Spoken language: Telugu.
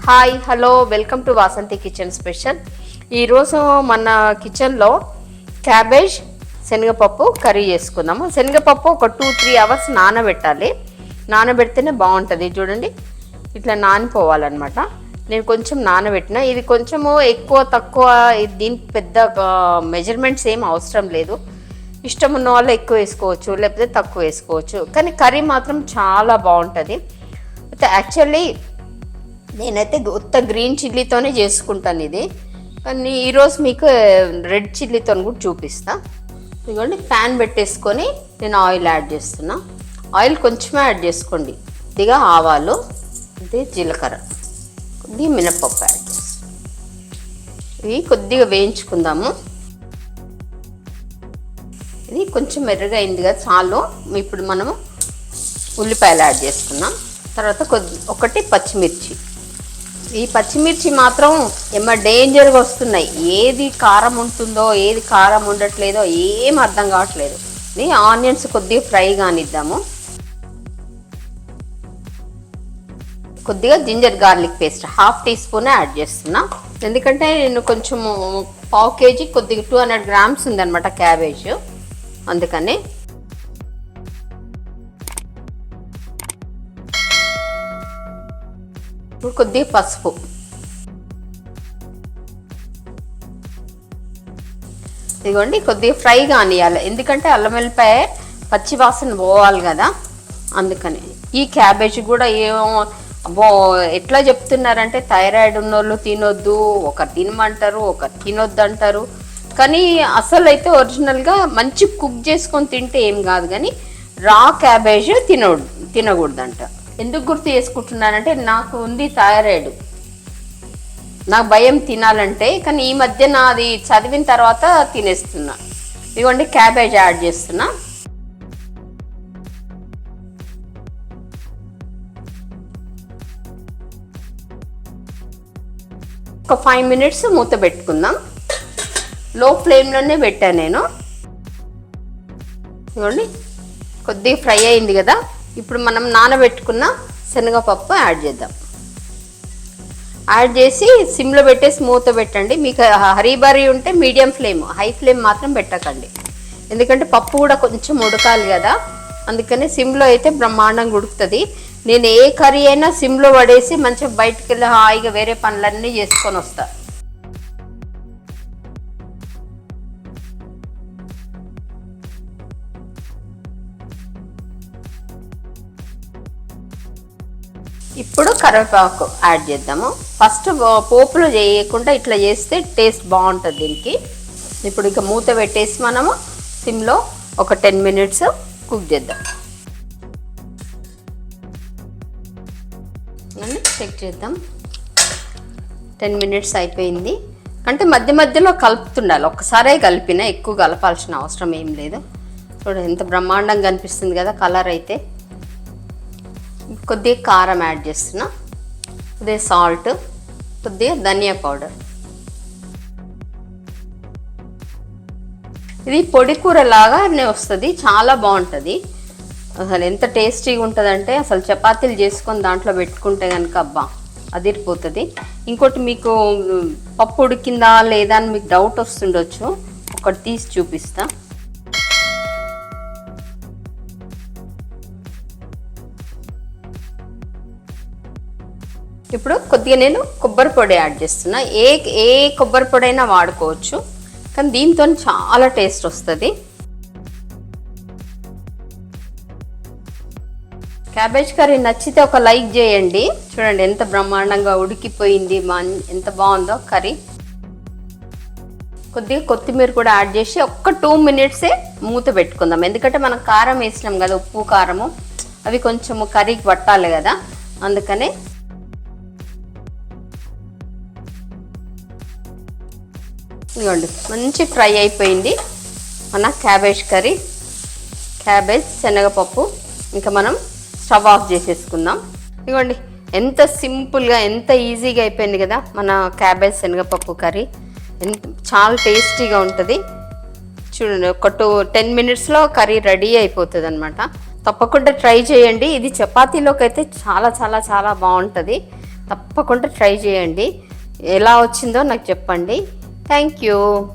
Hi hello welcome to Vasanthi kitchen special. ఈరోజు మన కిచెన్లో క్యాబేజ్ శనగపప్పు కర్రీ చేసుకుందాము. శనగపప్పు ఒక 2-3 అవర్స్ నానబెట్టాలి. నానబెడితేనే బాగుంటుంది. చూడండి ఇట్లా నానిపోవాలన్నమాట. నేను కొంచెం నానబెట్టిన, ఇది కొంచెము ఎక్కువ తక్కువ, దీనికి పెద్ద మెజర్మెంట్స్ ఏం అవసరం లేదు. ఇష్టం ఉన్న వాళ్ళు ఎక్కువ వేసుకోవచ్చు, లేకపోతే తక్కువ వేసుకోవచ్చు. కానీ కర్రీ మాత్రం చాలా బాగుంటుంది. అయితే యాక్చువల్లీ నేనైతే ఉత్త గ్రీన్ చిల్లీతోనే చేసుకుంటాను ఇది, కానీ ఈరోజు మీకు రెడ్ చిల్లీతో కూడా చూపిస్తా. ఇదిగోండి ప్యాన్ పెట్టేసుకొని నేను ఆయిల్ యాడ్ చేస్తున్నా. ఆయిల్ కొంచెమే యాడ్ చేసుకోండి. కొద్దిగా ఆవాలు, ఇది జీలకర్ర, కొద్దిగా మినపప్పు యాడ్ చేస్తాం. ఇవి కొద్దిగా వేయించుకుందాము. ఇది కొంచెం ఎర్రగా అయింది కదా, చాలు. ఇప్పుడు మనము ఉల్లిపాయలు యాడ్ చేసుకున్నాం. తర్వాత ఒకటి పచ్చిమిర్చి. ఈ పచ్చిమిర్చి మాత్రం ఏమో డేంజర్గా వస్తున్నాయి. ఏది కారం ఉంటుందో ఏది కారం ఉండట్లేదో ఏం అర్థం కావట్లేదు. ఇది ఆనియన్స్ కొద్దిగా ఫ్రై కానిద్దాము. కొద్దిగా ginger garlic paste 1/2 teaspoon add చేస్తున్నా. ఎందుకంటే నేను కొంచెం 1/2 కేజీ కొద్దిగా 200 గ్రామ్స్ ఉందన్నమాట క్యాబేజ్, అందుకని. ఇప్పుడు కొద్దిగా పసుపు, ఇదిగోండి కొద్దిగా ఫ్రై కానియాలి. ఎందుకంటే అల్లం వెల్లిపాయ పచ్చి వాసన పోవాలి కదా, అందుకని. ఈ క్యాబేజ్ కూడా ఏమో అబ్బో ఎట్లా చెప్తున్నారంటే థైరాయిడ్ ఉన్నోళ్ళు తినొద్దు, ఒకరు తినమంటారు, ఒకరు తినొద్దు అంటారు. కానీ అసలు అయితే ఒరిజినల్గా మంచి కుక్ చేసుకొని తింటే ఏం కాదు, కానీ రా క్యాబేజ్ తినకూడదంట. ఎందుకు గుర్తు చేసుకుంటున్నానంటే నాకు ఉంది థైరాయిడ్, నాకు భయం తినాలంటే. కానీ ఈ మధ్య నాది చదివిన తర్వాత తినేస్తున్నా. ఇదిగోండి క్యాబేజ్ యాడ్ చేస్తున్నా. ఒక 5 మినిట్స్ మూత పెట్టుకుందాం. లో ఫ్లేమ్లోనే పెట్టాను నేను. ఇదిగోండి కొద్దిగా ఫ్రై అయింది కదా. ఇప్పుడు మనం నానబెట్టుకున్న శనగపప్పు యాడ్ చేద్దాం. యాడ్ చేసి సిమ్లో పెట్టేసి మూత పెట్టండి. మీకు హరీబరీ ఉంటే మీడియం ఫ్లేమ్, హై ఫ్లేమ్ మాత్రం పెట్టకండి. ఎందుకంటే పప్పు కూడా కొంచెం ఉడకాలి కదా, అందుకని సిమ్లో అయితే బ్రహ్మాండంగా ఉడుకుతుంది. నేను ఏ కర్రీ అయినా సిమ్లో పడేసి మంచిగా బయటకు వెళ్ళి హాయిగా వేరే పనులన్నీ చేసుకొని వస్తా. ఇప్పుడు కరివేపాకు యాడ్ చేద్దాము. ఫస్ట్ పోపులో చేయకుండా ఇట్లా చేస్తే టేస్ట్ బాగుంటుంది దీనికి. ఇప్పుడు ఇక మూత పెట్టేసి మనము సిమ్లో ఒక 10 మినిట్స్ కుక్ చేద్దాం. చెక్ చేద్దాం. 10 మినిట్స్ అయిపోయింది. అంటే మధ్య మధ్యలో కలుపుతుండాలి. ఒక్కసారే కలిపినా, ఎక్కువ కలపాల్సిన అవసరం ఏం లేదు. చూడండి ఎంత బ్రహ్మాండంగా కనిపిస్తుంది కదా కలర్ అయితే. కొద్దిగా కారం యాడ్ చేస్తున్నా, కొద్దిగా సాల్ట్, కొద్దిగా ధనియా పౌడర్. ఇది పొడి కూర లాగానే వస్తుంది, చాలా బాగుంటుంది. అసలు ఎంత టేస్టీగా ఉంటుందంటే అసలు చపాతీలు చేసుకొని దాంట్లో పెట్టుకుంటే కనుక అబ్బా అదిరిపోతుంది. ఇంకోటి మీకు పప్పు ఉడికిందా లేదా అని మీకు డౌట్ వస్తుండొచ్చు, ఒకటి తీసి చూపిస్తా. ఇప్పుడు కొద్దిగా నేను కొబ్బరి పొడి యాడ్ చేస్తున్నా. ఏ కొబ్బరి పొడి అయినా వాడుకోవచ్చు, కానీ దీంతో చాలా టేస్ట్ వస్తుంది. క్యాబేజ్ కర్రీ నచ్చితే ఒక లైక్ చేయండి. చూడండి ఎంత బ్రహ్మాండంగా ఉడికిపోయింది, ఎంత బాగుందో కర్రీ. కొద్దిగా కొత్తిమీర కూడా యాడ్ చేసి ఒక్క 2 మినిట్సే మూత పెట్టుకుందాం. ఎందుకంటే మనం కారం వేసినాం కదా, ఉప్పు కారము అవి కొంచెము కర్రీకి పట్టాలి కదా, అందుకనే. ఇదిగోండి మంచి ఫ్రై అయిపోయింది మన క్యాబేజ్ కర్రీ. క్యాబేజ్ శనగపప్పు ఇంకా మనం స్టవ్ ఆఫ్ చేసేసుకుందాం. ఇదిగోండి ఎంత సింపుల్గా ఎంత ఈజీగా అయిపోయింది కదా మన క్యాబేజ్ శనగపప్పు కర్రీ. చాలా టేస్టీగా ఉంటుంది. చూడండి ఒక 10 మినిట్స్లో కర్రీ రెడీ అయిపోతుంది అనమాట. తప్పకుండా ట్రై చేయండి. ఇది చపాతీలోకి అయితే చాలా చాలా చాలా బాగుంటుంది. తప్పకుండా ట్రై చేయండి. ఎలా వచ్చిందో నాకు చెప్పండి. Thank you.